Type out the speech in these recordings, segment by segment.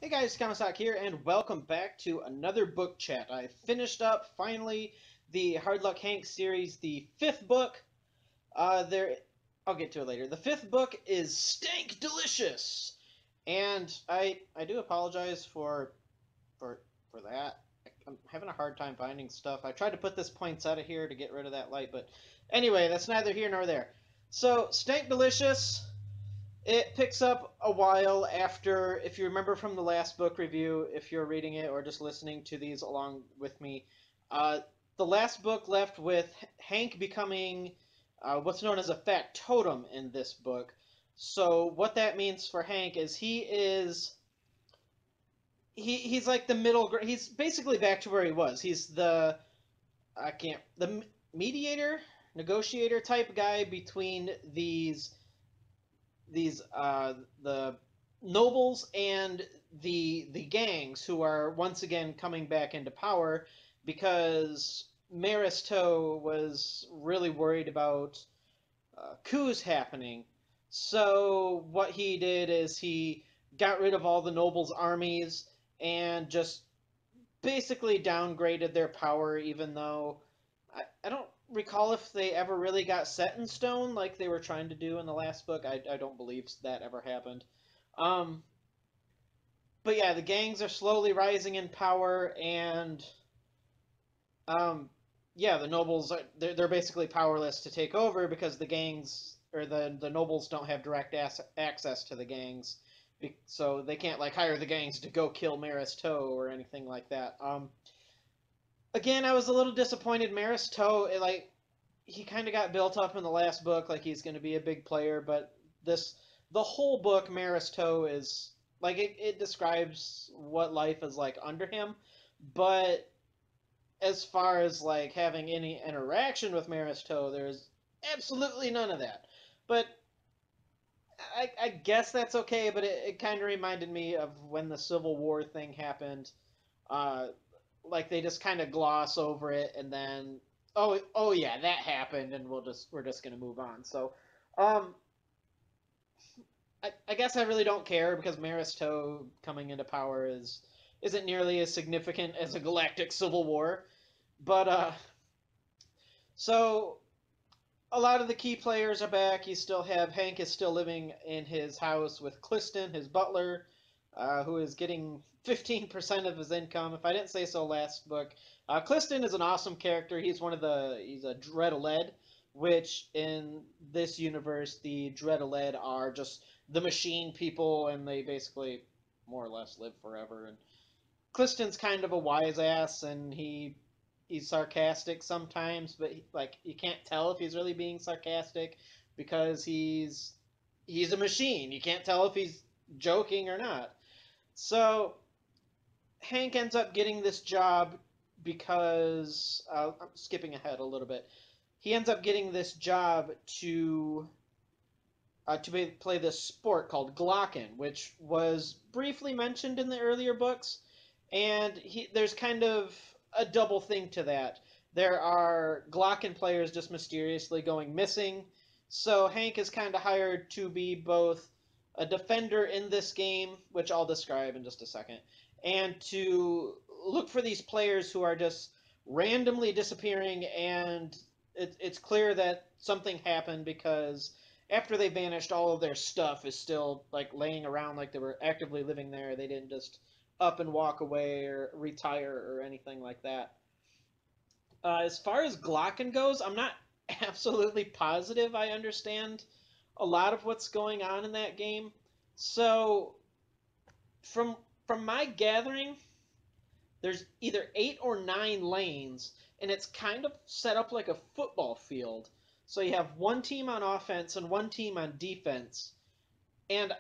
Hey guys, Kamasak here, and welcome back to another book chat. I finished up finally the Hard Luck Hank series, the fifth book. I'll get to it later. The fifth book is Stank Delicious, and I do apologize for for that. I'm having a hard time finding stuff. I tried to put this poinsettia here to get rid of that light, but anyway, that's neither here nor there. So Stank Delicious. It picks up a while after, if you remember from the last book review, if you're reading it or just listening to these along with me, uh, the last book left with Hank becoming what's known as a fat totem in this book. So what that means for Hank is he's like the he's basically back to where he was. He's the mediator, negotiator type guy between the nobles and the gangs who are once again coming back into power because Maristow was really worried about coups happening. So what he did is he got rid of all the nobles' armies and just basically downgraded their power, even though I don't recall if they ever really got set in stone like they were trying to do in the last book. I don't believe that ever happened. Um, but yeah, the gangs are slowly rising in power, and um, yeah, the nobles they're basically powerless to take over because the gangs or the nobles don't have direct access to the gangs, so they can't like hire the gangs to go kill Maristow or anything like that. Again, I was a little disappointed. Maristow, he kind of got built up in the last book, like he's going to be a big player, but the whole book, Maristow is like it describes what life is like under him, but as far as like having any interaction with Maristow, there's absolutely none of that. But I guess that's okay, but it kind of reminded me of when the Civil War thing happened. Uh, like they just kind of gloss over it and then oh yeah, that happened, and we're just gonna move on. So um I guess I really don't care because Maristow coming into power isn't nearly as significant as a galactic civil war. But so a lot of the key players are back. You still have Hank is still living in his house with Cliston, his butler, who is getting 15% of his income. If I didn't say so last book, Cliston is an awesome character. He's a Dreadaled, which in this universe, the Dreadaled are just the machine people, and they basically more or less live forever. And Cliston's kind of a wise ass, and he's sarcastic sometimes, but like you can't tell if he's really being sarcastic because he's a machine. You can't tell if he's joking or not. So Hank ends up getting this job because I'm skipping ahead a little bit. He ends up getting this job play this sport called glocken, which was briefly mentioned in the earlier books, and there's kind of a double thing to that. There are glocken players just mysteriously going missing, so Hank is kind of hired to be both a defender in this game, which I'll describe in just a second, and to look for these players who are just randomly disappearing, and it's clear that something happened because after they vanished, all of their stuff is still like laying around like they were actively living there. They didn't just up and walk away or retire or anything like that. As far as Glocken goes, I'm not absolutely positive I understand a lot of what's going on in that game. So from from my gathering, there's either 8 or 9 lanes, and it's kind of set up like a football field. So you have one team on offense and one team on defense, and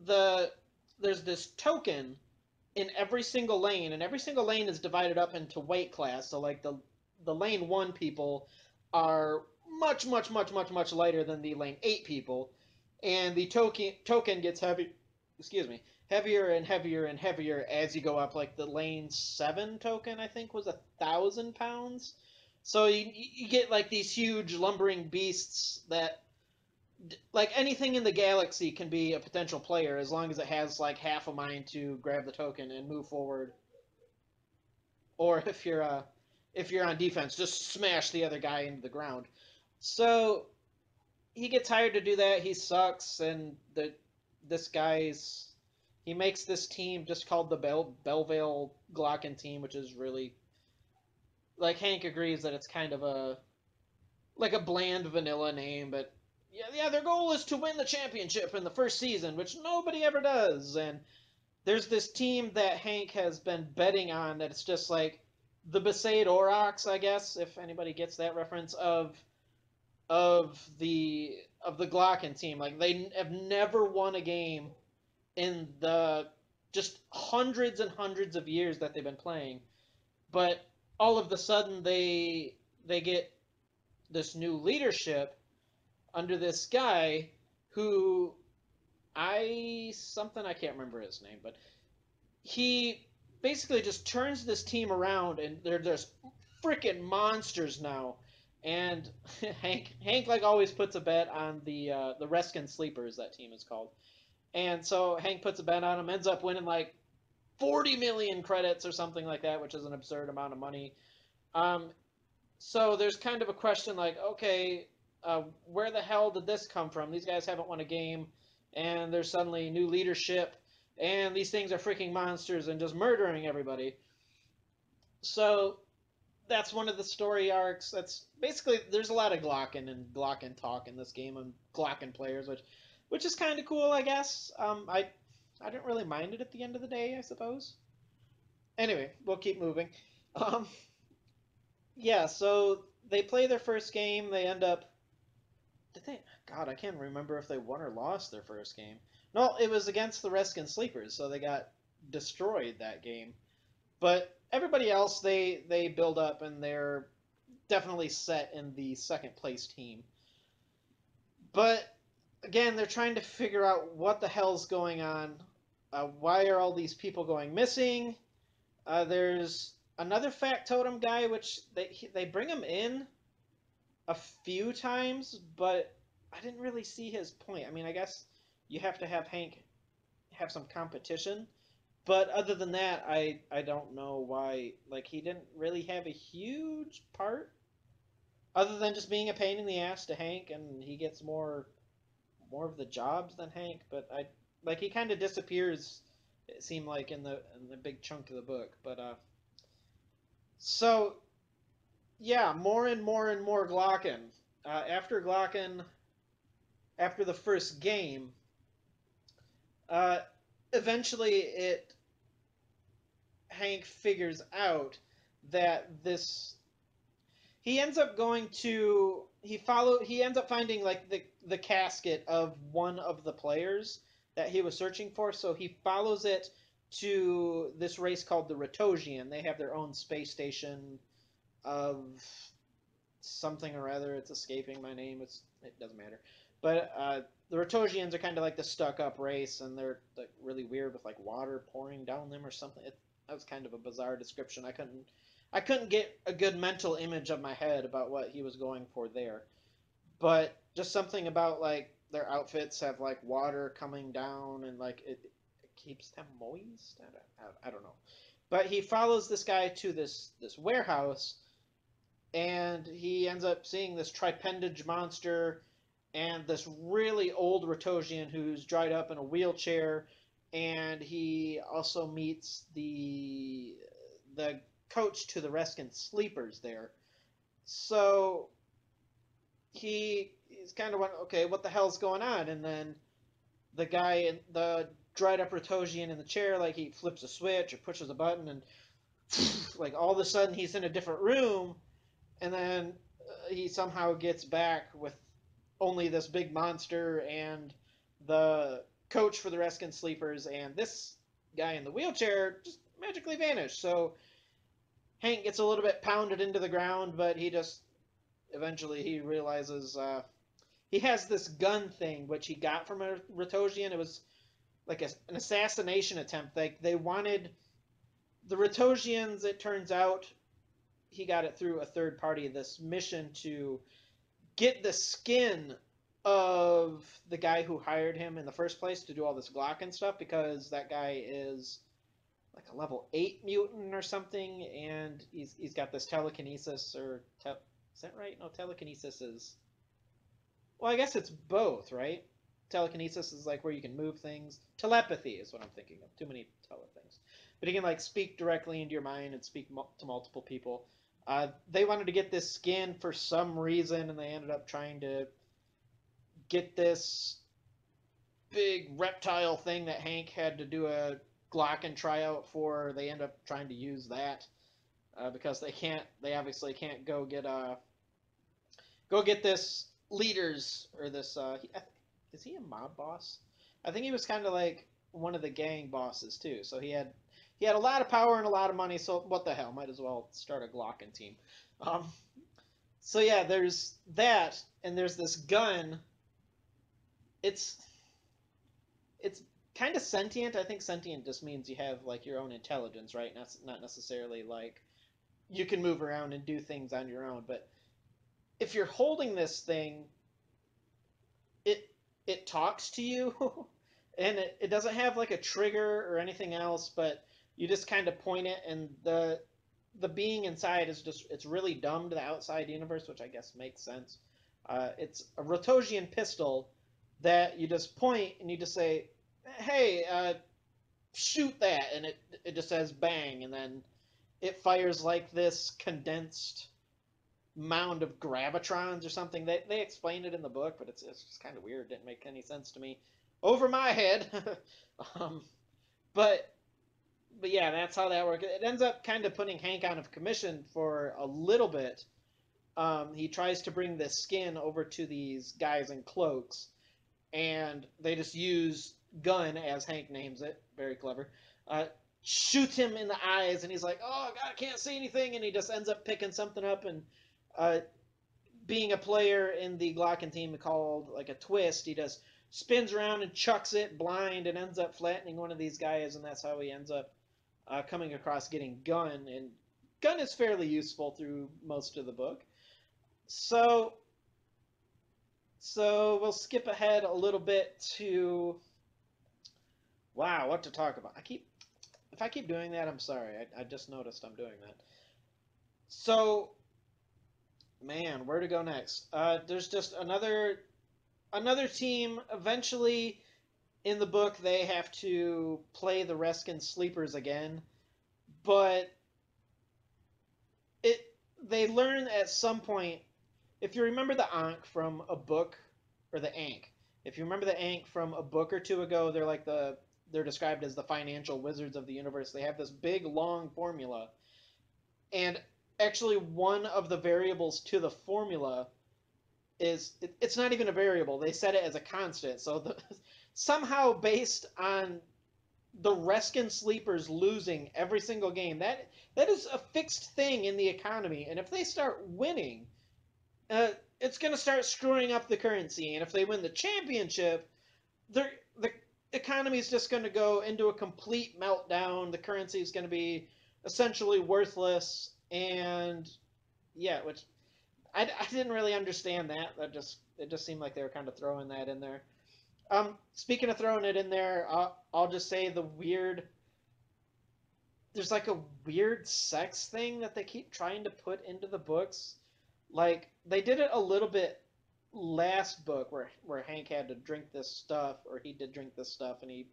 the there's this token in every single lane, and every single lane is divided up into weight class. So like the lane 1 people are much lighter than the lane 8 people, and the token gets heavy. Excuse me, heavier and heavier and heavier as you go up. Like the lane 7 token, I think, was 1,000 pounds. So you get like these huge lumbering beasts that like anything in the galaxy can be a potential player as long as it has like half a mind to grab the token and move forward. Or if you're on defense, just smash the other guy into the ground. So he gets hired to do that. He sucks, and this guy's he makes this team just called the Bellevale Glocken team, which is really like Hank agrees that it's kind of a like a bland vanilla name, but yeah, their goal is to win the championship in the first season, which nobody ever does. And there's this team that Hank has been betting on that it's just like the Besaid Aurochs, I guess, if anybody gets that reference of the Glocken team. Like they have never won a game in the just hundreds and hundreds of years that they've been playing, but all of a sudden they get this new leadership under this guy who I can't remember his name, but he basically just turns this team around, and they're just freaking monsters now. And Hank like always puts a bet on the Reskin Sleepers, that team is called. And so Hank puts a bet on him, ends up winning like 40 million credits or something like that, which is an absurd amount of money. Um, so there's kind of a question like, okay, where the hell did this come from? These guys haven't won a game, and there's suddenly new leadership, and these things are freaking monsters and just murdering everybody. So that's one of the story arcs. That's basically there's a lot of Glocken and Glocken talk in this game and Glocken players, which is kind of cool, I guess. I didn't really mind it at the end of the day, I suppose. Anyway, we'll keep moving. Um, yeah, so they play their first game. They end up. Did they? God, I can't remember if they won or lost their first game. No, it was against the Reskin Sleepers, so they got destroyed that game. But everybody else, they build up and they're definitely set in the second place team. But again, they're trying to figure out what the hell's going on. Why are all these people going missing? There's another factotum guy, which they bring him in a few times, but I didn't really see his point. I mean, I guess you have to have Hank have some competition, but other than that, I don't know why. Like he didn't really have a huge part, other than just being a pain in the ass to Hank, and he gets more of the jobs than Hank. But I like he kind of disappears. It seemed like in the big chunk of the book, but so yeah, more and more and more Glocken. After Glocken, after the first game, uh, eventually it Hank figures out that this he ends up going to he ends up finding like the casket of one of the players that he was searching for, so he follows it to this race called the Retosian. They have their own space station of something or other. It's escaping my name. It doesn't matter. But the Retosians are kind of like the stuck-up race, and they're like really weird with like water pouring down them or something. That was kind of a bizarre description. I couldn't get a good mental image of my head about what he was going for there. But just something about like their outfits have like water coming down and like it keeps them moist. I don't know. But he follows this guy to this warehouse, and he ends up seeing this tripendage monster and this really old Retosian who's dried up in a wheelchair, and he also meets the coach to the Reskin Sleepers there. So he's kind of wondering, okay, what the hell's going on? And then the guy in the dried up Retosian in the chair, like he flips a switch or pushes a button, and like all of a sudden he's in a different room, and then he somehow gets back with only this big monster and the coach for the Reskin Sleepers, and this guy in the wheelchair just magically vanished. So Hank gets a little bit pounded into the ground, but he just eventually he realizes he has this gun thing which he got from a Retosian. It was like an assassination attempt. Like they wanted the Retosians. It turns out he got it through a third party. This mission to get the skin of the guy who hired him in the first place to do all this glocken stuff, because that guy is like a level 8 mutant or something, and he's got this telekinesis is that right? No, telekinesis is, well, I guess it's both, right? Telekinesis is like where you can move things. Telepathy is what I'm thinking of. Too many things. But you can like speak directly into your mind and speak to multiple people. They wanted to get this skin for some reason, and they ended up trying to get this big reptile thing that Hank had to do a Glocken tryout for. They end up trying to use that because they obviously can't go get this leaders or this. Is he a mob boss? I think he was kind of like one of the gang bosses too. So he had a lot of power and a lot of money. So what the hell? Might as well start a Glocken team. Um, so yeah, there's that, and there's this gun. It's it's kind of sentient. I think sentient just means you have like your own intelligence, right? Not necessarily like you can move around and do things on your own. But if you're holding this thing, it it talks to you, and it doesn't have like a trigger or anything else, but you just kind of point it, and the being inside is just, it's really dumb to the outside universe, which I guess makes sense. It's a Rotosian pistol that you just point and you just say, "Hey, shoot that," and it just says bang, and then it fires like this condensed mound of gravitrons or something. They explained it in the book, but it's just kind of weird. It didn't make any sense to me over my head. um, but but yeah, that's how that works. It ends up kind of putting Hank out of commission for a little bit. He tries to bring this skin over to these guys in cloaks, and they just use gun, as Hank names it. Very clever. Uh, Shoots him in the eyes, and he's like, "Oh God, I can't see anything," and he just ends up picking something up. And uh, being a player in the Glocken team called like a twist, he just spins around and chucks it blind and ends up flattening one of these guys, and that's how he ends up coming across getting Gun. And Gun is fairly useful through most of the book. So we'll skip ahead a little bit to, wow, what to talk about. If I keep doing that, I'm sorry. I just noticed I'm doing that. So, man, where to go next? There's just another team. Eventually, in the book, they have to play the Reskin Sleepers again, but it they learn at some point. If you remember the Ankh from a book, or the Ankh, if you remember the Ankh from a book or two ago, they're described as the financial wizards of the universe. They have this big long formula, and actually one of the variables to the formula it's not even a variable. They set it as a constant. So somehow based on the Reskin Sleepers losing every single game, that is a fixed thing in the economy. And if they start winning, uh, it's going to start screwing up the currency. And if they win the championship, the economy is just going to go into a complete meltdown. The currency is going to be essentially worthless. And yeah, which I didn't really understand that. It just seemed like they were kind of throwing that in there. Speaking of throwing it in there, I'll just say there's like a weird sex thing that they keep trying to put into the books. Like they did it a little bit last book where Hank had to drink this stuff, or he did drink this stuff, and he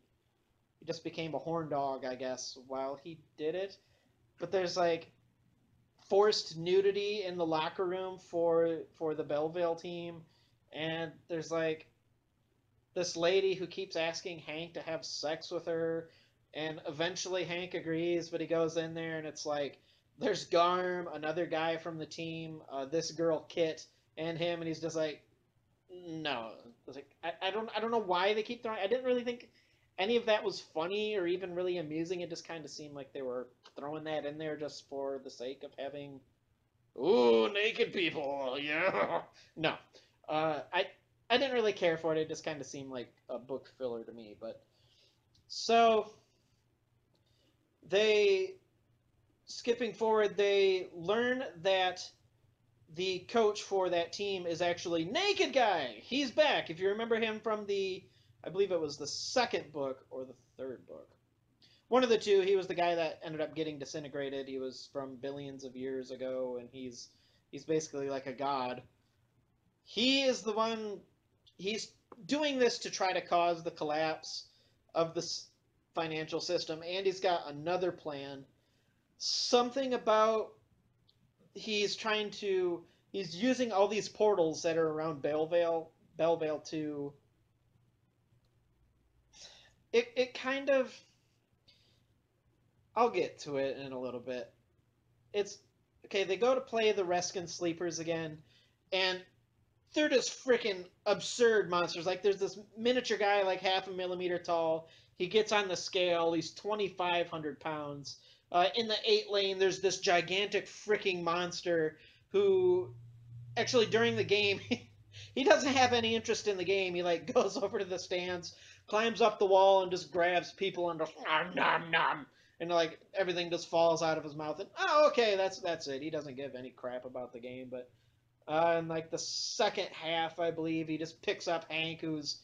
just became a horn dog, I guess, while he did it. But there's like forced nudity in the locker room for the Belleville team, and there's like this lady who keeps asking Hank to have sex with her, and eventually Hank agrees, but he goes in there and it's like there's Garm, another guy from the team, this girl Kit, and him, and he's just like, no. It's like I don't know why they keep throwing. I didn't really think any of that was funny or even really amusing. It just kind of seemed like they were throwing that in there just for the sake of having, ooh, naked people, yeah. No, I didn't really care for it. It just kind of seemed like a book filler to me. But so they, skipping forward, they learn that the coach for that team is actually Naked Guy. He's back. If you remember him from I believe it was the second book or the third book. One of the two. He was the guy that ended up getting disintegrated. He was from billions of years ago, and he's basically like a god. He is the one. He's doing this to try to cause the collapse of the financial system, and he's got another plan. Something about he's trying to he's using all these portals that are around Bellevale to it kind of I'll get to it in a little bit. It's okay, they go to play the Reskin Sleepers again, and they're just freaking absurd monsters. Like there's this miniature guy like half a millimeter tall. He gets on the scale. He's 2,500 pounds. In the 8 lane, there's this gigantic freaking monster who actually during the game he doesn't have any interest in the game. He like goes over to the stands, climbs up the wall, and just grabs people and just nom nom nom, and like everything just falls out of his mouth. And oh, okay, that's it. He doesn't give any crap about the game. But in like the second half, I believe he just picks up Hank, who's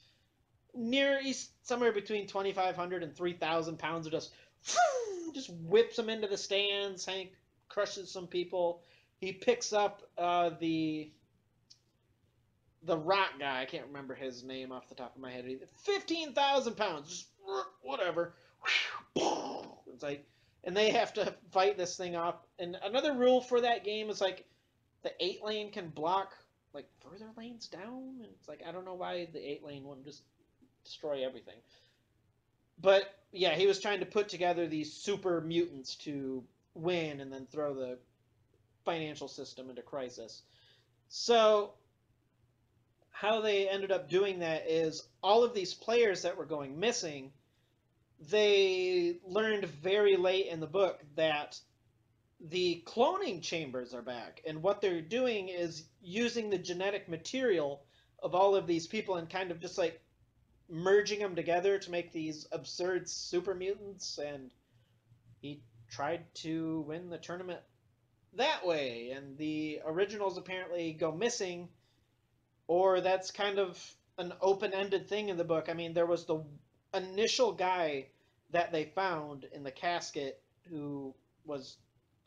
he's somewhere between 2,500 and 3,000 pounds, of just whips him into the stands. Hank crushes some people. He picks up the rock guy. I can't remember his name off the top of my head. 15,000 pounds, just whatever. It's like, and they have to fight this thing off. And another rule for that game is like the 8 lane can block like further lanes down. And it's like I don't know why the 8 lane wouldn't just destroy everything. But yeah, he was trying to put together these super mutants to win and then throw the financial system into crisis. So how they ended up doing that is all of these players that were going missing, they learned very late in the book that the cloning chambers are back. And what they're doing is using the genetic material of all of these people and kind of just like merging them together to make these absurd super mutants. And he tried to win the tournament that way. And the originals apparently go missing, or that's kind of an open-ended thing in the book. I mean, there was the initial guy that they found in the casket who was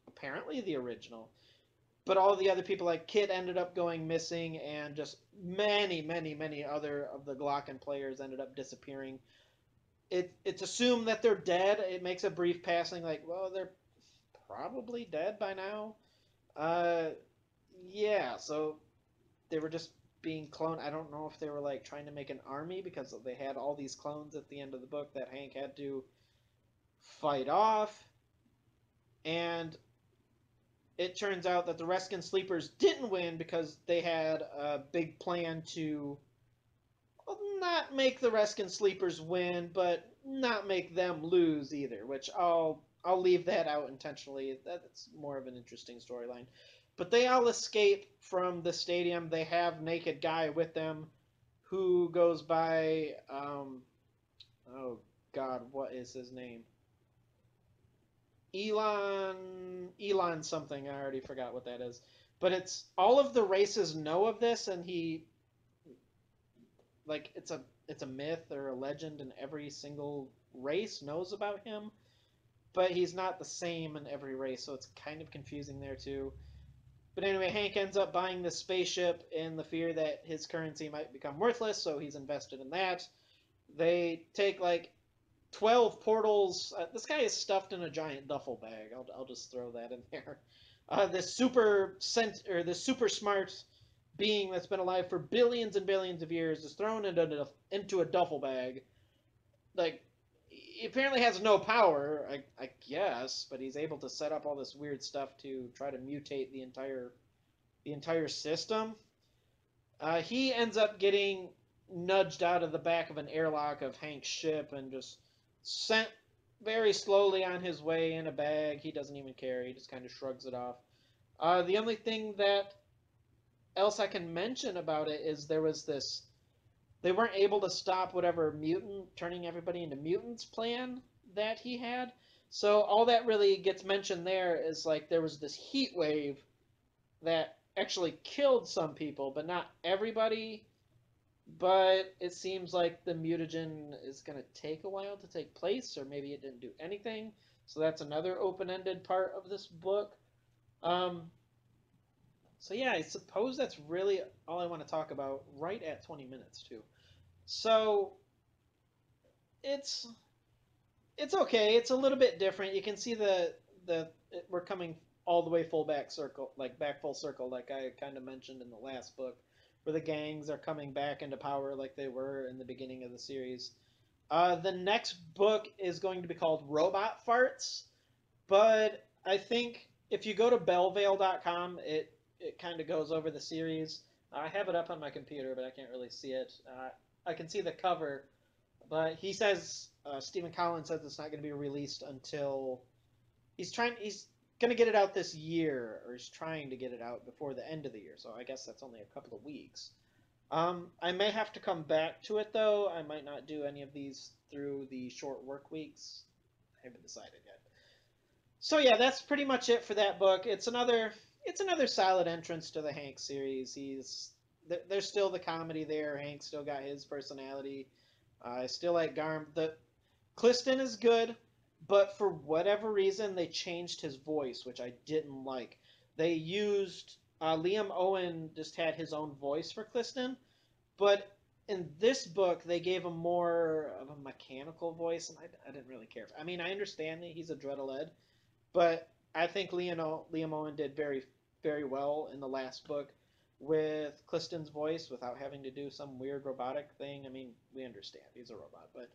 apparently the original, but all the other people like Kit ended up going missing, and just many other of the Glocken players ended up disappearing. It's assumed that they're dead. It makes a brief passing like, well, they're probably dead by now. Uh, yeah, so they were just being cloned. I don't know if they were like trying to make an army because they had all these clones at the end of the book that Hank had to fight off. And it turns out that the Reskin Sleepers didn't win because they had a big plan to not make the Reskin Sleepers win, but not make them lose either, which I'll leave that out intentionally. That's more of an interesting storyline. But they all escape from the stadium. They have Naked Guy with them, who goes by oh God, what is his name? Elon something. I already forgot what that is. But it's all of the races know of this, and he like it's a myth or a legend, and every single race knows about him. But he's not the same in every race, so it's kind of confusing there too. But anyway, Hank ends up buying this spaceship in the fear that his currency might become worthless, so he's invested in that. They take like 12 portals. This guy is stuffed in a giant duffel bag. I'll just throw that in there. This super smart being that's been alive for billions and billions of years is thrown into a duffel bag. Like, he apparently has no power, I guess, but he's able to set up all this weird stuff to try to mutate the entire system. He ends up getting nudged out of the back of an airlock of Hank's ship and just sent very slowly on his way in a bag. He doesn't even care. He just kind of shrugs it off. The only thing that else I can mention about it is there was this. They weren't able to stop whatever mutant turning everybody into mutants plan that he had. So all that really gets mentioned there is like there was this heat wave that actually killed some people, but not everybody. But it seems like the mutagen is going to take a while to take place, or maybe it didn't do anything. So that's another open-ended part of this book. Um, so yeah, I suppose that's really all I want to talk about. Right at 20 minutes too. So it's it's okay. It's a little bit different. You can see the we're coming all the way full back circle, like back full circle, like I kind of mentioned in the last book, where the gangs are coming back into power like they were in the beginning of the series. The next book is going to be called Robot Farts, but I think if you go to bellevale.com, it kind of goes over the series. I have it up on my computer, but I can't really see it. I can see the cover, but he says Stephen Collins says it's not going to be released until he's going to get it out this year, or he's trying to get it out before the end of the year. So I guess that's only a couple of weeks. I may have to come back to it though. I might not do any of these through the short work weeks. I haven't decided yet. So yeah, that's pretty much it for that book. It's another solid entrance to the Hank series. There's still the comedy there. Hank still got his personality. I still like Garm. The Cliston is good, but for whatever reason they changed his voice, which I didn't like. They used Liam Owen just had his own voice for Cliston, but in this book they gave him more of a mechanical voice, and I didn't really care. I mean, I understand that he's a Dreadaled, but I think Liam Owen did very well in the last book with Cliston's voice without having to do some weird robotic thing. I mean, we understand he's a robot, but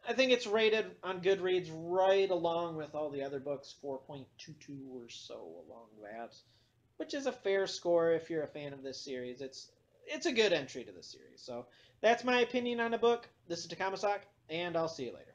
I think it's rated on Goodreads right along with all the other books, 4.22 or so along that, which is a fair score if you're a fan of this series. It's a good entry to the series. So that's my opinion on the book. This is Takamasak, and I'll see you later.